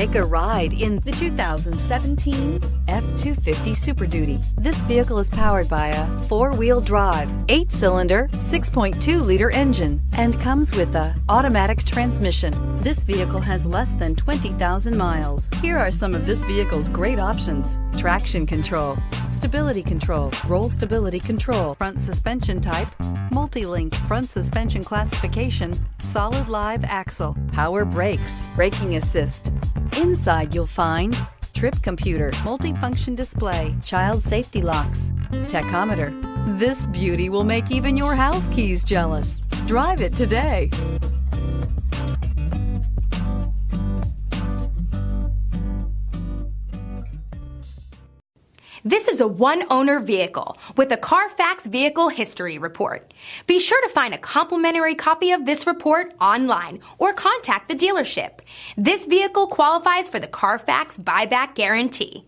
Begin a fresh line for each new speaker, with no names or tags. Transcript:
Take a ride in the 2017 F-250 Super Duty. This vehicle is powered by a 4-wheel drive, 8-cylinder, 6.2-liter engine, and comes with a automatic transmission. This vehicle has less than 20,000 miles. Here are some of this vehicle's great options: traction control, stability control, roll stability control, front suspension type, multi-link, front suspension classification, solid live axle, power brakes, braking assist. Inside you'll find trip computer, multifunction display, child safety locks, tachometer. This beauty will make even your house keys jealous. Drive it today.
This is a one-owner vehicle with a Carfax Vehicle History Report. Be sure to find a complimentary copy of this report online or contact the dealership. This vehicle qualifies for the Carfax Buyback Guarantee.